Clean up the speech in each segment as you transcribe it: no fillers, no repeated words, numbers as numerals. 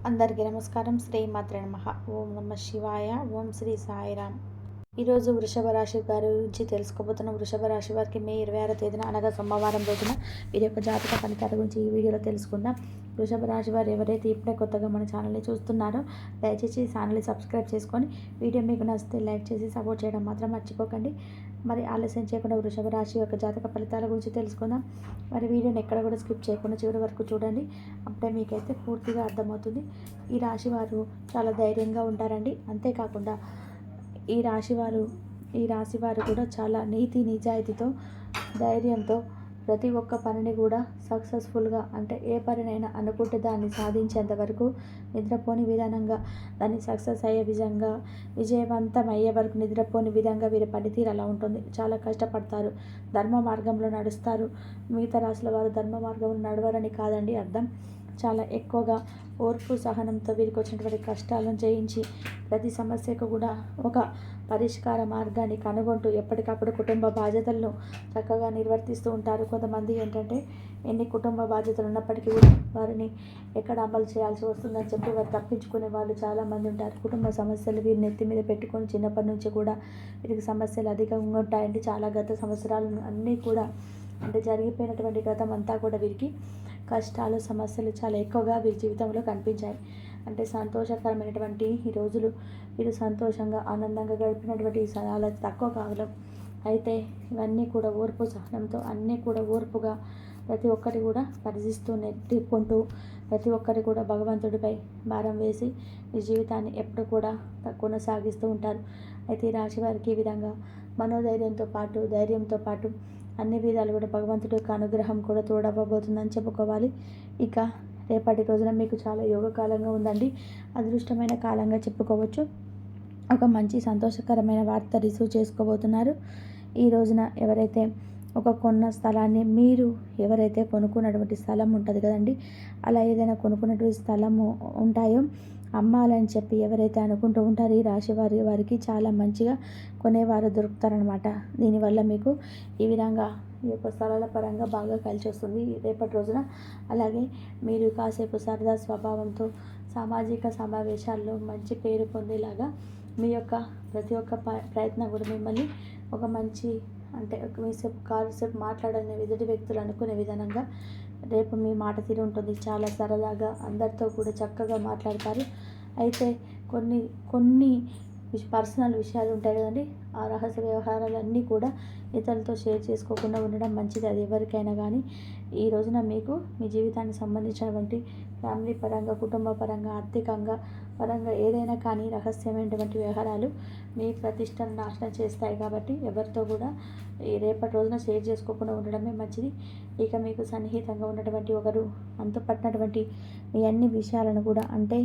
అందరికీ నమస్కారం. శ్రీమాత్రే నమః. ఓం నమః శివాయ. ఓం శ్రీ సాయిరామ్. ఈరోజు వృషభ రాశి గారి గురించి తెలుసుకోబోతున్న వృషభ రాశి వారికి మే 26వ తేదీన అనగా సోమవారం రోజున వీరి యొక్క జాతక ఫలితాల గురించి ఈ వీడియోలో తెలుసుకుందాం. వృషభ రాశి వారు ఎవరైతే ఇప్పుడే కొత్తగా మన ఛానల్ని చూస్తున్నారో దయచేసి ఈ ఛానల్ని సబ్స్క్రైబ్ చేసుకొని వీడియో మీకు నచ్చితే లైక్ చేసి సపోర్ట్ చేయడం మాత్రం మర్చిపోకండి. మరి ఆలస్యం చేయకుండా వృషభ రాశి యొక్క జాతక ఫలితాల గురించి తెలుసుకుందాం. మరి వీడియోని ఎక్కడ కూడా స్కిప్ చేయకుండా చివరి వరకు చూడండి. అప్పుడే మీకైతే పూర్తిగా అర్థమవుతుంది. ఈ రాశి వారు చాలా ధైర్యంగా ఉంటారండి. అంతేకాకుండా ఈ రాశివారు కూడా చాలా నీతి నిజాయితీతో ధైర్యంతో ప్రతి ఒక్క పనిని కూడా సక్సెస్ఫుల్గా అంటే ఏ పనినైనా అనుకుంటే దాన్ని సాధించేంత వరకు నిద్రపోని విధానంగా దాన్ని సక్సెస్ అయ్యే విధంగా విజయవంతం అయ్యే వరకు నిద్రపోని విధంగా వీరి పనితీరు అలా ఉంటుంది. చాలా కష్టపడతారు, ధర్మ మార్గంలో నడుస్తారు. మిగతా రాశుల వారు ధర్మ మార్గంలో నడవరని కాదండి అర్థం. చాలా ఎక్కువగా ఓర్పు సహనంతో వీరికి వచ్చినటువంటి కష్టాలను జయించి ప్రతి సమస్యకు కూడా ఒక పరిష్కార మార్గాన్ని కనుగొంటూ ఎప్పటికప్పుడు కుటుంబ బాధ్యతలను చక్కగా నిర్వర్తిస్తూ ఉంటారు. కొంతమంది ఏంటంటే ఎన్ని కుటుంబ బాధ్యతలు ఉన్నప్పటికీ కూడా వారిని ఎక్కడ అమలు చేయాల్సి వస్తుందని చెప్పి వారు తప్పించుకునే వాళ్ళు చాలామంది ఉంటారు. కుటుంబ సమస్యలు వీరిని నెత్తి మీద పెట్టుకొని చిన్నప్పటి నుంచి కూడా వీరికి సమస్యలు అధికంగా ఉంటాయండి. చాలా గత సంవత్సరాలు అన్నీ కూడా అంటే జరిగిపోయినటువంటి గతం అంతా కూడా వీరికి కష్టాలు సమస్యలు చాలా ఎక్కువగా వీరి జీవితంలో కనిపించాయి. అంటే సంతోషకరమైనటువంటి ఈ రోజులు వీరు సంతోషంగా ఆనందంగా గడిపినటువంటి చాలా తక్కువ కాలం. అయితే ఇవన్నీ కూడా ఓర్పు సహనంతో అన్నీ కూడా ఓర్పుగా ప్రతి ఒక్కరి కూడా పరిశీలిస్తూ నెట్టుకుంటూ ప్రతి ఒక్కరి కూడా భగవంతుడిపై భారం వేసి ఈ జీవితాన్ని ఎప్పుడు కూడా కొనసాగిస్తూ ఉంటారు. అయితే ఈ రాశి వారికి ఈ విధంగా మనోధైర్యంతో పాటు ధైర్యంతో పాటు అన్ని విధాలు కూడా భగవంతుడి యొక్క అనుగ్రహం కూడా తోడవ్వబోతుందని చెప్పుకోవాలి. ఇక రేపటి రోజున మీకు చాలా యోగకాలంగా ఉందండి. అదృష్టమైన కాలంగా చెప్పుకోవచ్చు. ఒక మంచి సంతోషకరమైన వార్త రిసీవ్ చేసుకోబోతున్నారు. ఈ రోజున ఎవరైతే ఒక కొన్న స్థలాన్ని మీరు ఎవరైతే కొనుక్కున్నటువంటి స్థలం ఉంటుంది కదండి, అలా ఏదైనా కొనుక్కున్నటువంటి స్థలము ఉంటాయో అమ్మాలని చెప్పి ఎవరైతే అనుకుంటూ ఉంటారో ఈ రాశి వారికి చాలా మంచిగా కొనేవారు దొరుకుతారనమాట. దీనివల్ల మీకు ఈ విధంగా ఈ యొక్క స్థలాల పరంగా బాగా కలిసి వస్తుంది రేపటి రోజున. అలాగే మీరు కాసేపు సరదా స్వభావంతో సామాజిక సమావేశాల్లో మంచి పేరు పొందేలాగా మీ యొక్క ప్రతి ఒక్క ప్రయత్నం కూడా మిమ్మల్ని ఒక మంచి అంటే మీసేపు కాసేపు మాట్లాడని ఎదుటి వ్యక్తులు అనుకునే విధానంగా రేపు మీ మాట తీరు ఉంటుంది. చాలా సరదాగా అందరితో కూడా చక్కగా మాట్లాడతారు. అయితే కొన్ని పర్సనల్ విషయాలు ఉంటాయి కదండి, ఆ రహస్య వ్యవహారాలన్నీ కూడా ఇతరులతో షేర్ చేసుకోకుండా ఉండడం మంచిది. అది ఎవరికైనా కానీ ఈ రోజున మీకు మీ జీవితానికి సంబంధించినటువంటి ఫ్యామిలీ పరంగా కుటుంబ పరంగా ఆర్థికంగా పరంగా ఏదైనా కానీ రహస్యమైనటువంటి వ్యవహారాలు మీ ప్రతిష్టను నాశనం చేస్తాయి. కాబట్టి ఎవరితో కూడా ఈ రేపటి రోజున షేర్ చేసుకోకుండా ఉండడమే మంచిది. ఇక మీకు సన్నిహితంగా ఉన్నటువంటి ఒకరు అంతుపట్టినటువంటి మీ అన్ని విషయాలను కూడా అంటే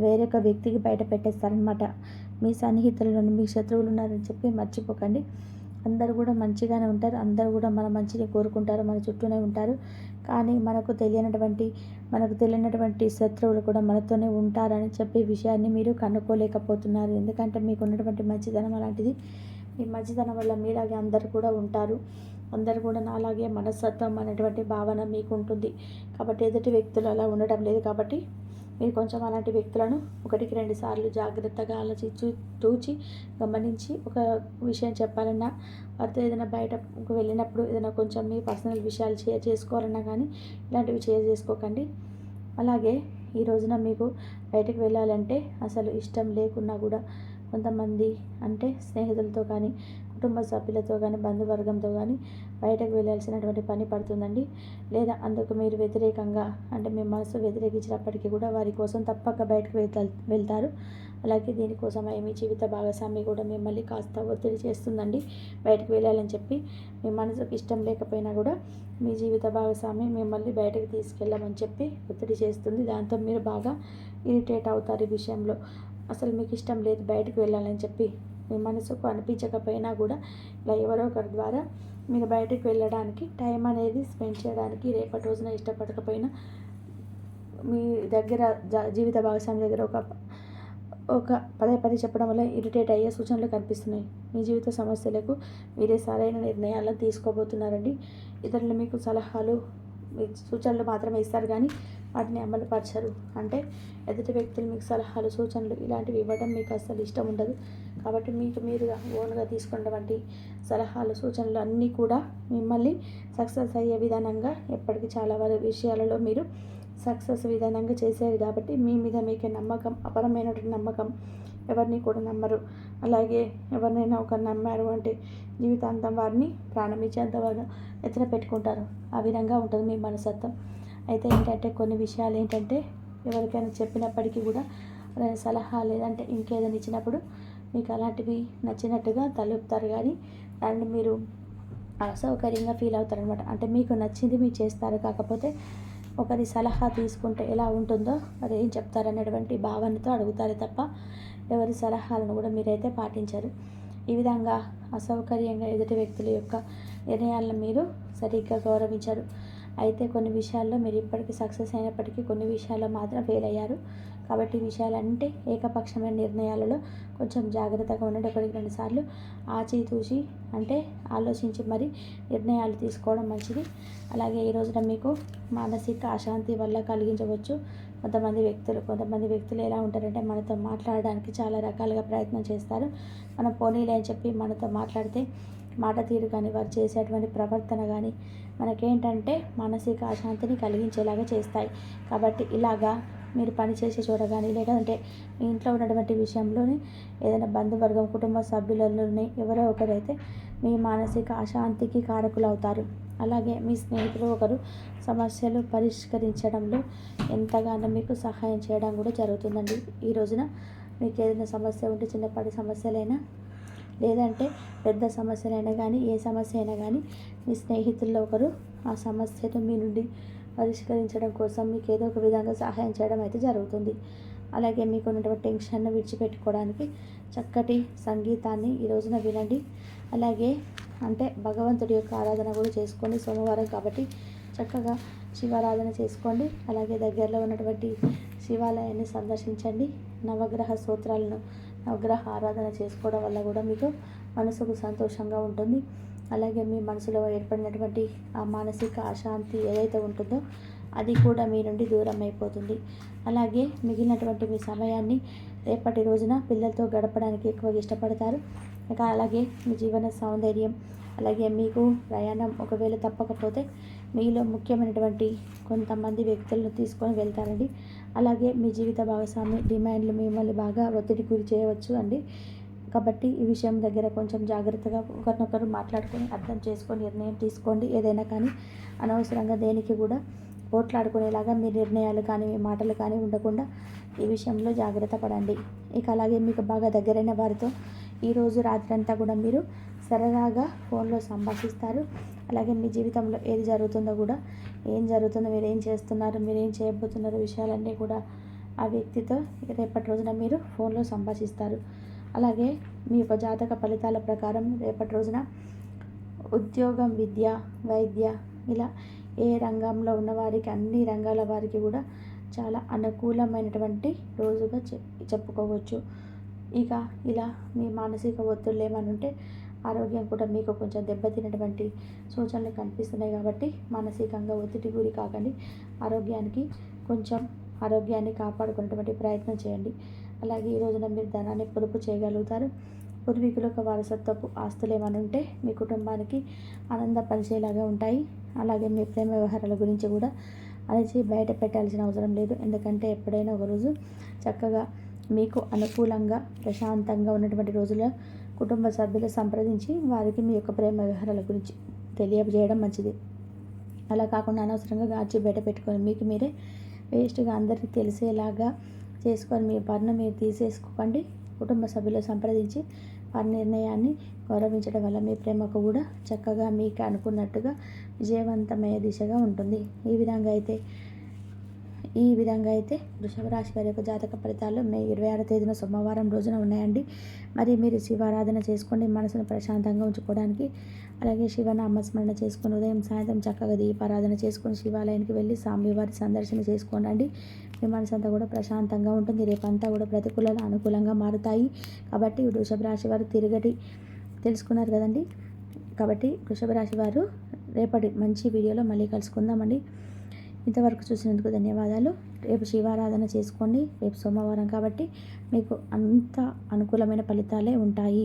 వేరొక వ్యక్తికి బయట పెట్టేస్తారనమాట. మీ సన్నిహితులను మీ శత్రువులు ఉన్నారని చెప్పి మర్చిపోకండి. అందరూ కూడా మంచిగానే ఉంటారు, అందరూ కూడా మన మంచిని కోరుకుంటారు, మన చుట్టూనే ఉంటారు. కానీ మనకు తెలియనటువంటి శత్రువులు కూడా మనతోనే ఉంటారని చెప్పే విషయాన్ని మీరు కనుక్కోలేకపోతున్నారు. ఎందుకంటే మీకు ఉన్నటువంటి మంచితనం అలాంటిది. మీ మంచితనం వల్ల మీలాగే అందరూ కూడా ఉంటారు. అందరూ కూడా నాలాగే మనస్తత్వం అనేటువంటి భావన మీకు ఉంటుంది. కాబట్టి ఎదుటి వ్యక్తులు అలా ఉండడం లేదు. కాబట్టి మీరు కొంచెం అలాంటి వ్యక్తులను 1-2 సార్లు జాగ్రత్తగా ఆలోచించి తూచి గమనించి ఒక విషయం చెప్పాలన్నా వారితో ఏదైనా బయటకు వెళ్ళినప్పుడు ఏదైనా కొంచెం మీ పర్సనల్ విషయాలు షేర్ చేసుకోవాలన్నా కానీ ఇలాంటివి షేర్ చేసుకోకండి. అలాగే ఈ రోజున మీకు బయటకు వెళ్ళాలంటే అసలు ఇష్టం లేకున్నా కూడా కొంతమంది అంటే స్నేహితులతో కానీ కుటుంబ సభ్యులతో కానీ బంధువర్గంతో కానీ బయటకు వెళ్ళాల్సినటువంటి పని పడుతుందండి. లేదా అందుకు మీరు వ్యతిరేకంగా అంటే మీ మనసు వ్యతిరేకించినప్పటికీ కూడా వారి కోసం తప్పక బయటకు వెళ్తారు. అలాగే దీనికోసమై మీ జీవిత భాగస్వామి కూడా మిమ్మల్ని కాస్త ఒత్తిడి చేస్తుందండి బయటకు వెళ్ళాలని చెప్పి. మీ మనసుకు ఇష్టం లేకపోయినా కూడా మీ జీవిత భాగస్వామి మిమ్మల్ని బయటకు తీసుకెళ్ళమని చెప్పి ఒత్తిడి చేస్తుంది. దాంతో మీరు బాగా ఇరిటేట్ అవుతారు. ఈ విషయంలో అసలు మీకు ఇష్టం లేదు బయటకు వెళ్ళాలని చెప్పి మీ మనసుకు అనిపించకపోయినా కూడా ఇలా ఎవరో ఒకరి ద్వారా మీరు బయటకు వెళ్ళడానికి టైం అనేది స్పెండ్ చేయడానికి రేపటి రోజున ఇష్టపడకపోయినా మీ దగ్గర జీవిత భాగస్వామి దగ్గర ఒక పదే చెప్పడం వల్ల ఇరిటేట్ అయ్యే సూచనలు కనిపిస్తున్నాయి. మీ జీవిత సమస్యలకు మీరే సరైన నిర్ణయాలను తీసుకోబోతున్నారండి. ఇతరులు మీకు సలహాలు సూచనలు మాత్రమే ఇస్తారు కానీ వాటిని అమలుపరచరు. అంటే ఎదుటి వ్యక్తులు మీకు సలహాలు, సూచనలు ఇలాంటివి ఇవ్వడం మీకు అస్సలు ఇష్టం ఉండదు. కాబట్టి మీకు మీరుగా ఓన్గా తీసుకున్నటువంటి సలహాలు, సూచనలు అన్నీ కూడా మిమ్మల్ని సక్సెస్ అయ్యే విధానంగా ఎప్పటికీ చాలా విషయాలలో మీరు సక్సెస్ విధానంగా చేసేది కాబట్టి మీ మీద మీకే నమ్మకం, అపరమైనటువంటి నమ్మకం. ఎవరిని కూడా నమ్మరు. అలాగే ఎవరినైనా ఒక నమ్మారు అంటే జీవితాంతం వారిని ప్రాణం ఇచ్చేంతవరకు ఎత్తున పెట్టుకుంటారు. ఆ విధంగా ఉంటుంది మీ మనస్తత్వం. అయితే ఏంటంటే కొన్ని విషయాలు ఏంటంటే ఎవరికైనా చెప్పినప్పటికీ కూడా సలహా లేదంటే ఇంకేదైనా ఇచ్చినప్పుడు మీకు అలాంటివి నచ్చినట్టుగా తలుపుతారు, కానీ దాన్ని మీరు అసౌకర్యంగా ఫీల్ అవుతారనమాట. అంటే మీకు నచ్చింది మీరు చేస్తారు, కాకపోతే ఒకరి సలహా తీసుకుంటే ఎలా ఉంటుందో మరి ఏం చెప్తారనేటువంటి భావనతో అడుగుతారు తప్ప ఎవరి సలహాలను కూడా మీరైతే పాటించరు. ఈ విధంగా అసౌకర్యంగా ఎదుటి వ్యక్తుల యొక్క నిర్ణయాలను మీరు సరిగ్గా గౌరవించరు. అయితే కొన్ని విషయాల్లో మీరు ఇప్పటికీ సక్సెస్ అయినప్పటికీ కొన్ని విషయాల్లో మాత్రం ఫెయిల్ అయ్యారు. కాబట్టి ఈ విషయాలంటే ఏకపక్షమైన నిర్ణయాలలో కొంచెం జాగ్రత్తగా ఉండండి. ఒకటికి 2 సార్లు ఆచితూచి అంటే ఆలోచించి మరి నిర్ణయాలు తీసుకోవడం మంచిది. అలాగే ఈ రోజున మీకు మానసిక అశాంతి వల్ల కలిగించవచ్చు కొంతమంది వ్యక్తులు ఎలా ఉంటారంటే మనతో మాట్లాడడానికి చాలా రకాలుగా ప్రయత్నం చేస్తారు. మనం పోనీలే అని చెప్పి మనతో మాట్లాడితే మాట తీరు కానీ వారు చేసేటువంటి ప్రవర్తన కానీ మనకేంటంటే మానసిక అశాంతిని కలిగించేలాగా చేస్తాయి. కాబట్టి ఇలాగా మీరు పనిచేసే చోట కానీ లేదంటే మీ ఇంట్లో ఉన్నటువంటి విషయంలోని ఏదైనా బంధువర్గం, కుటుంబ సభ్యులలోని ఎవరో ఒకరైతే మీ మానసిక అశాంతికి కారకులు అవుతారు. అలాగే మీ స్నేహితులు ఒకరు సమస్యలు పరిష్కరించడంలో ఎంతగానో మీకు సహాయం చేయడం కూడా జరుగుతుందండి. ఈ రోజున మీకు ఏదైనా సమస్య ఉంటే చిన్నపాటి సమస్యలైనా లేదంటే పెద్ద సమస్యలైనా కానీ ఏ సమస్య అయినా కానీ మీ స్నేహితుల్లో ఒకరు ఆ సమస్యను మీ నుండి పరిష్కరించడం కోసం మీకు ఏదో ఒక విధంగా సహాయం చేయడం అయితే జరుగుతుంది. అలాగే మీకు ఉన్నటువంటి టెన్షన్ను విడిచిపెట్టుకోవడానికి చక్కటి సంగీతాన్ని ఈ రోజున వినండి. అలాగే అంటే భగవంతుడి యొక్క ఆరాధన కూడా చేసుకోండి. సోమవారం కాబట్టి చక్కగా శివారాధన చేసుకోండి. అలాగే దగ్గరలో ఉన్నటువంటి శివాలయాన్ని సందర్శించండి. నవగ్రహ ఆరాధన చేసుకోవడం వల్ల కూడా మీకు మనసుకు సంతోషంగా ఉంటుంది. అలాగే మీ మనసులో ఏర్పడినటువంటి ఆ మానసిక అశాంతి ఏదైతే ఉంటుందో అది కూడా మీ నుండి దూరం అయిపోతుంది. అలాగే మిగిలినటువంటి మీ సమయాన్ని రేపటి రోజున పిల్లలతో గడపడానికి ఎక్కువగా ఇష్టపడతారు. అలాగే మీ జీవన సౌందర్యం, అలాగే మీకు ప్రయాణం ఒకవేళ తప్పకపోతే మీలో ముఖ్యమైనటువంటి కొంతమంది వ్యక్తులను తీసుకొని వెళ్తారండి. అలాగే మీ జీవిత భాగస్వామి డిమాండ్లు మిమ్మల్ని బాగా ఒత్తిడి గురి చేయవచ్చు అండి. కాబట్టి ఈ విషయం దగ్గర కొంచెం జాగ్రత్తగా ఒకరినొకరు మాట్లాడుకొని అర్థం చేసుకొని నిర్ణయం తీసుకోండి. ఏదైనా కానీ అనవసరంగా దేనికి కూడా పోట్లాడుకునేలాగా మీ నిర్ణయాలు కానీ మీ మాటలు కానీ ఉండకుండా ఈ విషయంలో జాగ్రత్త పడండి. ఇక అలాగే మీకు బాగా దగ్గరైన వారితో ఈరోజు రాత్రంతా కూడా మీరు సరదాగా ఫోన్లో సంభాషిస్తారు. అలాగే మీ జీవితంలో ఏది జరుగుతుందో కూడా ఏం జరుగుతుందో, మీరు ఏం చేస్తున్నారు, మీరు ఏం చేయబోతున్నారు విషయాలన్నీ కూడా ఆ వ్యక్తితో రేపటి రోజున మీరు ఫోన్లో సంభాషిస్తారు. అలాగే మీ యొక్క జాతక ఫలితాల ప్రకారం రేపటి రోజున ఉద్యోగం, విద్య, వైద్య ఇలా ఏ రంగంలో ఉన్నవారికి అన్ని రంగాల వారికి కూడా చాలా అనుకూలమైనటువంటి రోజుగా చెప్పుకోవచ్చు. ఇక ఇలా మీ మానసిక ఒత్తిళ్ళు ఏమైనా ఉంటే ఆరోగ్యం కూడా మీకు కొంచెం దెబ్బతినటువంటి సూచనలు కనిపిస్తున్నాయి. కాబట్టి మానసికంగా ఒత్తిడి గురి కాకండి. ఆరోగ్యాన్ని కాపాడుకునేటువంటి ప్రయత్నం చేయండి. అలాగే ఈ రోజున మీరు ధనాన్ని పొదుపు చేయగలుగుతారు. పూర్వీకులకు వారసత్వపు ఆస్తులు ఏమైనా ఉంటే మీ కుటుంబానికి ఆనందపరిచేలాగా ఉంటాయి. అలాగే మీ ప్రేమ వ్యవహారాల గురించి కూడా అరిచి బయట పెట్టాల్సిన అవసరం లేదు. ఎందుకంటే ఎప్పుడైనా ఒకరోజు చక్కగా మీకు అనుకూలంగా ప్రశాంతంగా ఉన్నటువంటి రోజుల్లో కుటుంబ సభ్యులు సంప్రదించి వారికి మీ యొక్క ప్రేమ వ్యవహారాల గురించి తెలియజేయడం మంచిది. అలా కాకుండా అనవసరంగా గార్చి బయట పెట్టుకొని మీకు మీరే వేస్ట్గా అందరికీ తెలిసేలాగా చేసుకొని మీ పన్ను మీరు తీసేసుకోకండి. కుటుంబ సభ్యులు సంప్రదించి వారి నిర్ణయాన్ని గౌరవించడం వల్ల మీ ప్రేమకు కూడా చక్కగా మీకు అనుకున్నట్టుగా విజయవంతమయ్యే దిశగా ఉంటుంది. ఈ విధంగా అయితే వృషభ రాశి వారి యొక్క జాతక ఫలితాలు మే 26వ తేదీన సోమవారం రోజున ఉన్నాయండి. మరి మీరు శివారాధన చేసుకోండి మనసును ప్రశాంతంగా ఉంచుకోవడానికి. అలాగే శివనామస్మరణ చేసుకొని ఉదయం సాయంత్రం చక్కగా దీపారాధన చేసుకొని శివాలయానికి వెళ్ళి స్వామివారి సందర్శన చేసుకోండి. మీ మనసు అంతా కూడా ప్రశాంతంగా ఉంటుంది. రేపంతా కూడా ప్రతికూలలు అనుకూలంగా మారుతాయి. కాబట్టి వృషభ రాశి వారు తిరగటి తెలుసుకున్నారు కదండి. కాబట్టి వృషభ రాశి వారు రేపటి మంచి వీడియోలో మళ్ళీ కలుసుకుందామండి. ఇంతవరకు చూసినందుకు ధన్యవాదాలు. రేపు శివారాధన చేసుకోండి. రేపు సోమవారం కాబట్టి మీకు అంత అనుకూలమైన ఫలితాలే ఉంటాయి.